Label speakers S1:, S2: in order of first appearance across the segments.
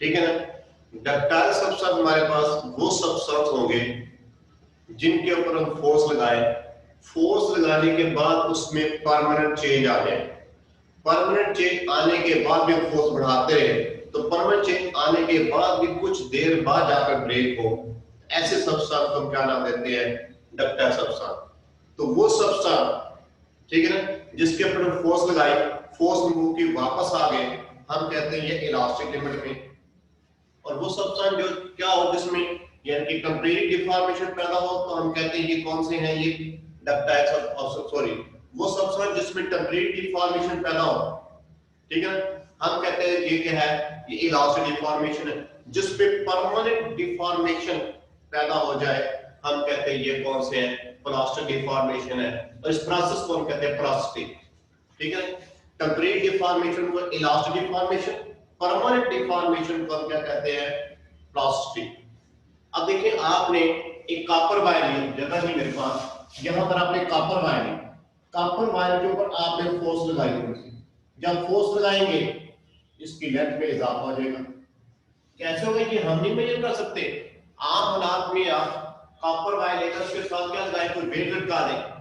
S1: ठीक है ना। डक्टाइल सब्सटेंस हमारे पास वो सब्सटेंस होंगे जिनके ऊपर हम फोर्स लगाए, फोर्स लगाने के बाद उसमें परमानेंट चेंज आ जाए। परमानेंट चेंज आने के बाद भी हम फोर्स बढ़ाते रहे तो परमानेंट चेंज आने के बाद भी कुछ देर बाद जाकर ब्रेक हो, ऐसे सब्सटेंस को हम क्या नाम देते हैं, डक्टाइल सब्सटेंस। तो वो सब्सटेंस, ठीक है ना, जिसके ऊपर हम फोर्स लगाई, फोर्स मूव की वापस आ गए, हम कहते हैं ये इलास्टिक लिमिट में। और वो सब्सटेंस जो क्या हो जिसमें यानी कि कंप्लीट डिफॉर्मेशन पैदा हो तो हम कहते हैं ये कौन से हैं, ये डक्टाइल सॉरी वो सब्सटेंस जिसमें कंप्लीट डिफॉर्मेशन पैदा हो, ठीक है, हम कहते हैं ये क्या है, ये इलास्टिक डिफॉर्मेशन है। जिसपे परमानेंट डिफॉर्मेशन पैदा हो जाए हम कहते हैं ये कौन से हैं, प्लास्टिक डिफॉर्मेशन है। और इस प्रोसेस को हम कहते हैं प्लास्टिक, ठीक है। कंप्लीट डिफॉर्मेशन को इलास्टिक डिफॉर्मेशन, परमानेंट डिफॉर्मेशन को हम क्या कहते हैं, प्लास्टिक। अब देखिए आपने एक कॉपर वायर ली, जगह नहीं मेरे पास, यहां पर आपने कॉपर वायर ली, कॉपर वायर के ऊपर आपने फोर्स लगाई, जब फोर्स लगाएंगे इसकी लेंथ में इजाफा हो जाएगा। कैसे होगा कि हम नहीं मेजर कर सकते, आम हालात में आप कॉपर वायर लेकर उसके साथ क्या लगाए, कोई वेट लटका दें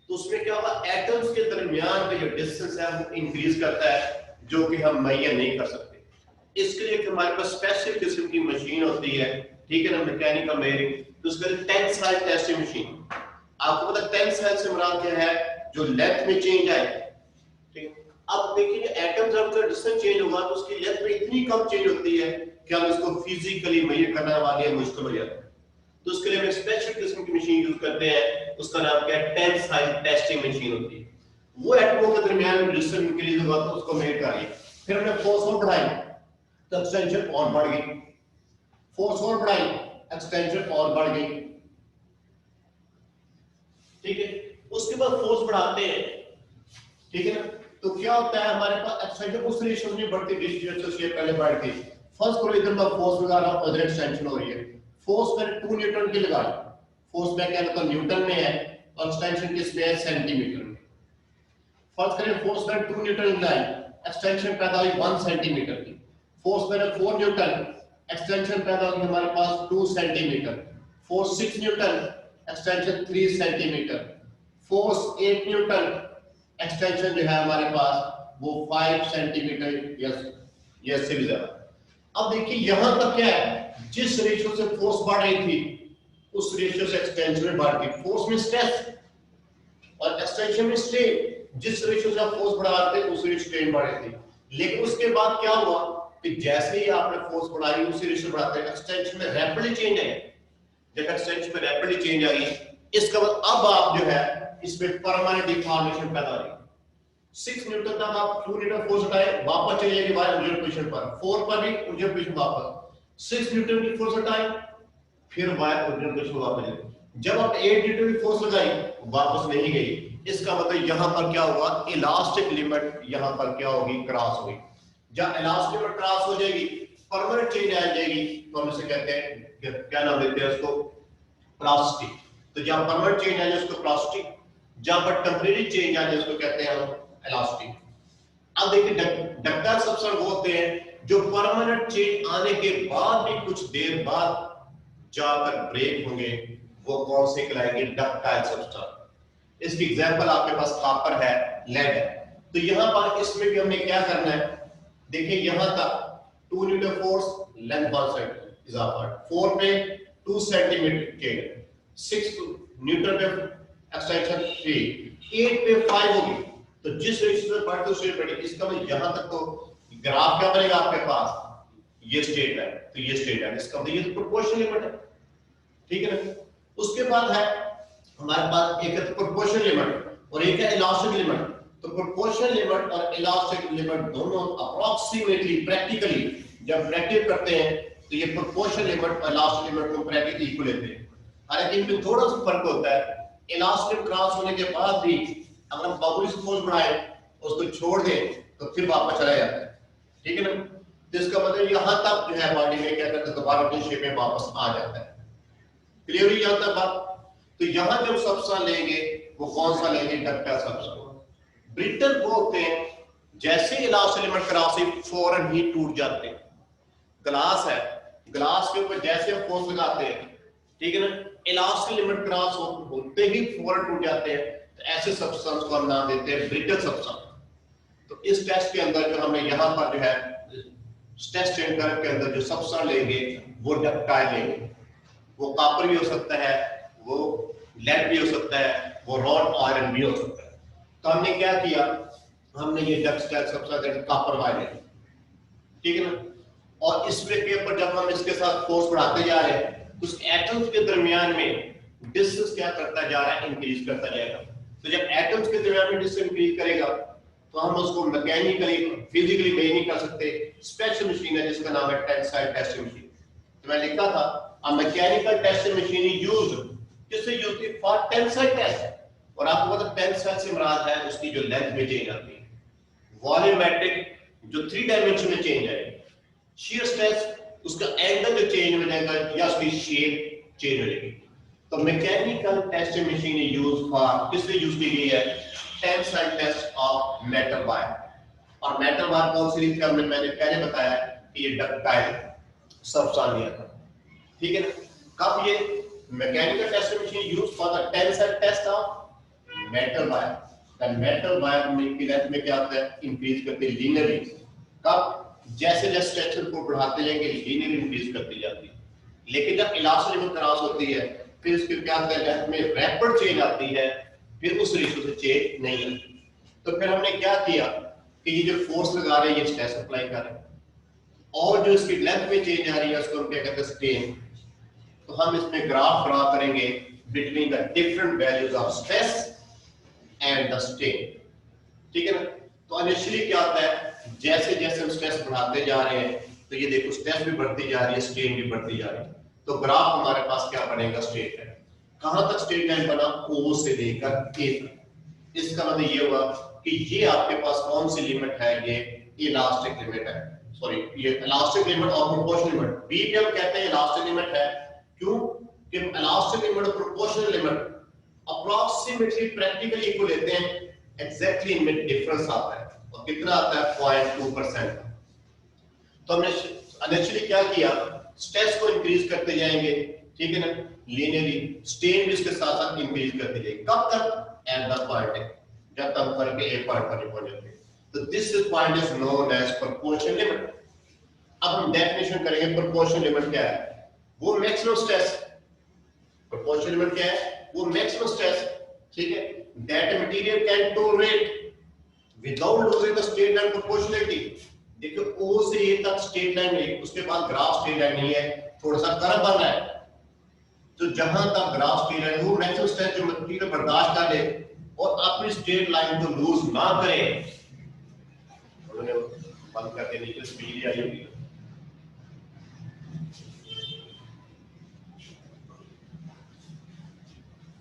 S1: तो उसमें क्या होगा, एटम्स के दरमियान का जो डिस्टेंस है वो इंक्रीज करता है, जो कि हम मेजर नहीं कर सकते। इसके लिए हमारे पास स्पेशल किस्म की मशीन होती है, ठीक है ना, मैकेनिकल मेजरिंग, तो उसके लिए टेंसाइल टेस्टिंग मशीन। आपको पता टेंसाइल से मुराद क्या है, जो लेंथ में चेंज आए, ठीक। अब देखिए एटम जब का डिस्टेंस चेंज होगा तो उसकी लेंथ में इतनी कम चेंज होती है कि हम इसको फिजिकली मेजर करने वाले मुश्किल हो जाता है। तो उसके लिए हम स्पेशल किस्म की मशीन यूज करते हैं, उसका नाम क्या है, टेंसाइल टेस्टिंग मशीन होती है। वो एटमों के दरमियान डिस्टेंस इंक्रीज होगा तो उसको मेजर करिए, फिर हमने फोर्स और बढ़ाई तो एक्सटेंशन और बढ़ गई, फोर्स और बढ़ाई एक्सटेंशन और बढ़ गई, ठीक है। उसके बाद फोर्स बढ़ाते हैं, ठीक है ना, तो क्या होता है हमारे पास एक्सटेंशन उस रेशियो में बढ़ती डिस्टेंस से पहले बढ़ गई। फर्स्ट करो इधर मैं फोर्स लगा रहा हूं, उधर एक्सटेंशन हो रही है, फोर्स मैंने 2 न्यूटन की लगाई, फोर्स में क्या तो न्यूटन में है और एक्सटेंशन किस में है, सेंटीमीटर में। फर्स्ट करें फोर्स मैंने 2 न्यूटन लगाई, एक्सटेंशन पैदा हुई 1 सेंटीमीटर की, फोर्स मैंने 4 न्यूटन, एक्सटेंशन पैदा हुई हमारे पास 2 centimetre, force 6 Newton, extension 3 centimetre, force 8 Newton, extension जो है हमारे पास वो 5 सेंटीमीटर, यस से भी ज्यादा। अब देखिए यहां तक क्या है, जिस रेशियो से फोर्स बढ़ रही थी उस रेशियो से एक्सटेंशन में बढ़ गई, फोर्स में स्ट्रेस और एक्सटेंशन में स्ट्रेन, जिस रेशियो से आप फोर्स बढ़ा रहे थे उस रेशियो स्ट्रेन बढ़ रही थी। लेकिन उसके बाद क्या हुआ कि जैसे ही आपने फोर्स बढ़ाई उसी रेशियो बढ़ाते हैं एक्सटेंशन में रैपिडली चेंज आई, जब एक्सटेंशन में रैपिडली चेंज आई इसका मतलब अब आप जो है इसमें परमानेंट डिफॉर्मेशन पैदा हो रही है। 6 न्यूटन तक आप 2 न्यूटन फोर्स उठाए वापस चले जाएगी वाई ओरिजिनल पोजीशन पर, 4 पर भी ओरिजिनल पोजीशन वापस, 6 न्यूटन की फोर्स उठाए फिर वाई ओरिजिनल पोजीशन वापस जाएगी, जब आप 8 न्यूटन की फोर्स लगाई वापस नहीं गई, इसका मतलब यहां पर क्या हुआ, इलास्टिक लिमिट यहां पर क्या होगी, क्रॉस होगी। जब इलास्टिक लिमिट क्रॉस हो जाएगी परमानेंट चेंज आ जाएगी तो हम इसे कहते हैं, क्या नाम देते हैं उसको, प्लास्टिक। तो जहां परमानेंट चेंज आ जाए उसको प्लास्टिक, जहां पर टेम्परेरी चेंज आ जाए उसको कहते हैं हम इलास्टिक। अब देखिए डक्टाइल सब्सटेंस वो होते हैं जो परमानेंट चेंज आने के बाद भी कुछ देर बाद जाकर ब्रेक होंगे, वो कौन से कहलाएंगे, डक्टाइल सब्सटेंस। इसकी एग्जांपल आपके पास कॉपर है, लेड है। तो यहां पर इसमें भी हमने क्या करना है, देखिए यहां तक 2 न्यूटन फोर्स, लेंथ 1 सेंटीमीटर इजाफा, 4 पे 2 सेंटीमीटर के, 6 न्यूटन पे एक्सटेंशन 3, 8 पे 5 होगी, तो जिस रेशियो से बढ़ते उस रेशियो बढ़ेगी। इसका मतलब यहां तक तो ग्राफ क्या बनेगा आपके पास, ये स्ट्रेट लाइन, तो ये स्ट्रेट लाइन, इसका मतलब ये तो प्रोपोर्शनल लिमिट है, ठीक है ना। उसके बाद है हमारे पास एक है प्रोपोर्शनल लिमिट और एक है इलास्टिक लिमिट। तो प्रोपोर्शनल लिमिट और इलास्टिक लिमिट दोनों अप्रोक्सीमेटली प्रैक्टिकली जब प्रैक्टिस करते हैं तो ये प्रोपोर्शनल लिमिट और इलास्टिक लिमिट को प्रैक्टिकली इक्वल लेते हैं, हालांकि इनमें थोड़ा सा फर्क होता है। इलास्टिक क्रॉस होने के बाद भी अगर हम बाउंड्री से फोर्स बढ़ाए उसको छोड़ दें तो फिर वापस चला जाता है, ठीक है ना। तो इसका मतलब यहां तक जो है बॉडी में क्या करता है, दोबारा अपनी शेप में वापस आ जाता है। क्लियर ही आता है बात। तो यहां जब सब्सटेंस लेंगे वो कौन सा लेंगे, डक्टाइल सब्सटेंस। ब्रिटल वो होते हैं जैसे इलास्टिक लिमिट क्रॉस से फौरन ही टूट जाते हैं, ग्लास है, ग्लास के ऊपर जैसे हम फोर्स लगाते हैं, ठीक है ना, इलास्टिक लिमिट क्रॉस होते ही फौरन टूट जाते हैं, तो ऐसे सब्सटेंस को हम नाम देते हैं ब्रिटल सब्सटेंस। तो इस टेस्ट के अंदर जो हमें यहाँ पर जो है टेस्ट के अंदर जो सब्सटेंस लेंगे वो डक्टाइल लेंगे, वो कॉपर भी हो सकता है, वो लेड भी हो सकता है, वो रॉड आयरन भी हो सकता है। तो हमने क्या किया, हमने ये डक्टाइल सब्सटेंस कॉपर वायर, ठीक है ना, और इसमें के ऊपर जब हम इसके साथ फोर्स बढ़ाते जा रहे हैं तो उस एटम्स के दरमियान में डिस्टेंस क्या करता जा रहा है, इंक्रीज करता जाएगा। तो जब एटम्स के दरमियान में डिस्टेंस इंक्रीज करेगा तो हम उसको मैकेनिकली फिजिकली मेजर नहीं कर सकते। स्पेशल मशीन है जिसका नाम है टेंसाइल टेस्टिंग मशीन। तो मैं लिखा था a mechanical testing machine is used, किससे यूज की, फॉर टेंसाइल टेस्ट। और आपको पता टेंसाइल से मुराद है उसकी जो लेंथ में चेंज आती है, वॉल्यूमेट्रिक जो 3 डायमेंशन में चेंज आएगी, shear stress उसका एंगल जो चेंज हो जाएगा या उसकी शेप चेंज हो जाएगी। तो mechanical testing machine use for, किससे यूज की गई है, tensile test of metal wire. और मेटल वायर कौन सी रीत का मैंने पहले बताया कि ये डक्टाइल सब्सटेंस लिया था, ठीक है ना। कब ये mechanical testing machine use for the tensile test of metal wire, the metal wire में की लेंथ में क्या होता है, इंक्रीज करते हैं लीनियरली। कब, जैसे जैसे स्ट्रक्चर को बढ़ाते जाएंगे लीनियर इंक्रीज करती जाती है। लेकिन जब इलास्टिक लिमिट क्रॉस होती है फिर इसके क्या होता है, लेंथ में रैपिड चेंज आती है, फिर उस रेशियो से चेंज नहीं आती। तो फिर हमने क्या किया कि ये जो फोर्स लगा रहे हैं ये स्ट्रेस अप्लाई कर रहे हैं, और जो इसकी लेंथ में चेंज आ रही है उसको हम क्या कहते हैं, स्ट्रेन। तो हम इसमें ग्राफ ड्रा करेंगे between the different values of stress and the strain, ठीक है ना। तो इनिशियली क्या होता है, जैसे जैसे हम स्ट्रेस बढ़ाते जा रहे हैं तो ये देखो स्ट्रेस भी बढ़ती जा रही है, स्ट्रेन भी बढ़ती जा रही है। तो ग्राफ हमारे पास क्या बनेगा, स्ट्रेट लाइन। कहां तक स्ट्रेट लाइन बना, O से लेकर A तक। इसका मतलब ये हुआ कि ये आपके पास कौन सी लिमिट है, ये इलास्टिक लिमिट है, सॉरी ये इलास्टिक लिमिट और प्रोपोर्शनल लिमिट। बी पे हम कहते हैं इलास्टिक लिमिट है, क्यों कि इलास्टिक लिमिट और proportional limit approximately practically equal लेते हैं, एग्जैक्टली इनमें डिफरेंस आता है, और कितना आता है, 0.2%। तो हमने इनिशियली क्या किया, स्ट्रेस को इंक्रीज करते जाएंगे, ठीक है ना, लीनियरली, स्ट्रेन भी इसके साथ साथ इंक्रीज करते जाएंगे। कब तक, एट द पॉइंट, जब तक करके एक पॉइंट पर नहीं पहुंच जाते। तो this is point is known as proportional limit. अब हम डेफिनेशन करेंगे प्रोपोर्शनल लिमिट क्या है, वो मैक्सिमम स्ट्रेस, प्रोपोर्शनल लिमिट क्या है, वो मैक्सिमम स्ट्रेस, ठीक है, that material can tolerate without losing the straight line proportionality. देखो O से A तक स्ट्रेट लाइन नहीं, उसके बाद ग्राफ स्ट्रेट लाइन नहीं है, थोड़ा सा कर्व बन रहा है। तो जहां तक ग्राफ स्ट्रेट लाइन, वो मैक्सिमम स्ट्रेस जो मटेरियल बर्दाश्त कर ले और अपनी स्ट्रेट लाइन को लूज ना करे। उन्होंने बंद कर देने की स्पीड आई होगी।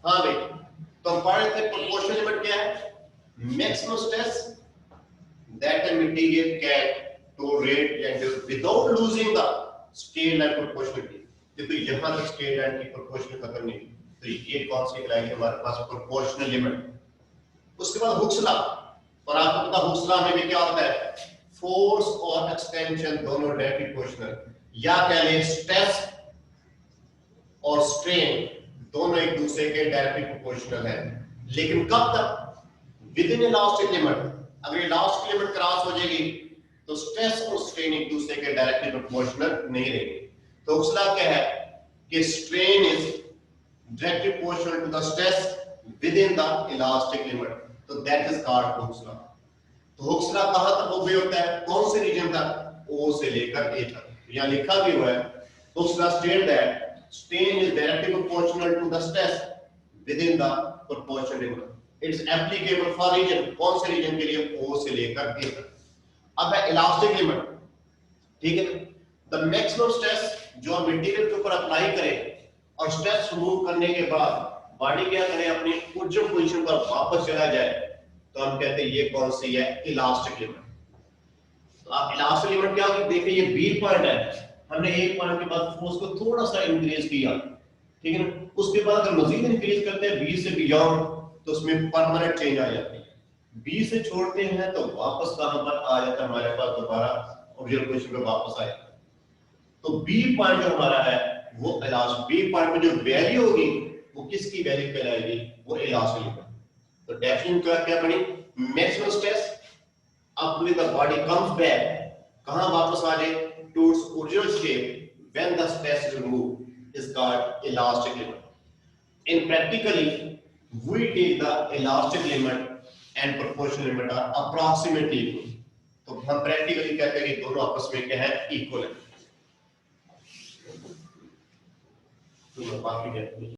S1: हाँ भाई, तो हम पढ़ रहे थे प्रोपोर्शनल लिमिट क्या है, maximum stress that the material can tolerate and without losing the strain line proportionality। देखो यहाँ तक strain line की proportional खत्म नहीं, तो ये कौन सी कहलाएगी हमारे पास, proportional limit। उसके बाद हुक्स लॉ, और आपको पता हुक्स लॉ में भी क्या होता है, फोर्स और एक्सटेंशन दोनों डायरेक्टली प्रोपोर्शनल, या कह लें स्ट्रेस और स्ट्रेन दोनों एक दूसरे के डायरेक्टली प्रोपोर्शनल है। लेकिन कब तक, विद इन इलास्टिक लिमिट। अगर इलास्टिक लिमिट क्रॉस हो जाएगी तो स्ट्रेस और स्ट्रेन एक दूसरे के डायरेक्टली प्रोपोर्शनल नहीं रहेंगे। तो हुक्स लॉ क्या है कि strain is directly proportional to the stress within the elastic limit, तो that is called Hooke's law. तो हुक्स लॉ कहां तक ओबे होता है, कौन से रीजन तक, O से लेकर A तक। यहां लिखा भी हुआ है, Hooke's law state that strain is directly proportional to the stress within the proportional limit. It's applicable for region, कौन से रीजन के लिए, O से लेकर A तक। अब है इलास्टिक लिमिट, ठीक है, द मैक्सिमम स्ट्रेस जो मटेरियल के ऊपर अप्लाई करें और स्ट्रेस रिमूव करने के बाद बॉडी क्या करे, अपनी ओरिजिनल पोजीशन पर वापस चला जाए, तो हम कहते हैं ये कौन सी है, इलास्टिक लिमिट। तो आप इलास्टिक लिमिट क्या होगी, देखिए ये बी पॉइंट है, हमने एक पॉइंट के बाद फोर्स को थोड़ा सा इंक्रीज किया, ठीक है ना, उसके बाद अगर मजीद इंक्रीज करते हैं बी से बियॉन्ड तो उसमें परमानेंट चेंज आ जाती है। बी से छोड़ते हैं तो वापस कहां पर आ जाता है हमारे पास, दोबारा ओरिजिनल पोजीशन पे वापस आ जाता है। तो बी पॉइंट जो हमारा है वो इलास्टिक, बी पॉइंट में जो वैल्यू होगी वो किसकी वैल्यू कहलाएगी, वो इलास्टिक लिमिट। तो डेफिनेशन क्या बनी, maximum stress up with the body comes back, कहां वापस आ जाए, to its original shape when the stress is removed is called elastic limit. In practically we take the elastic limit and proportional limit are approximately equal. तो हम practically कहते हैं कि दोनों आपस में क्या है, इक्वल है। तो बाकी कहते हैं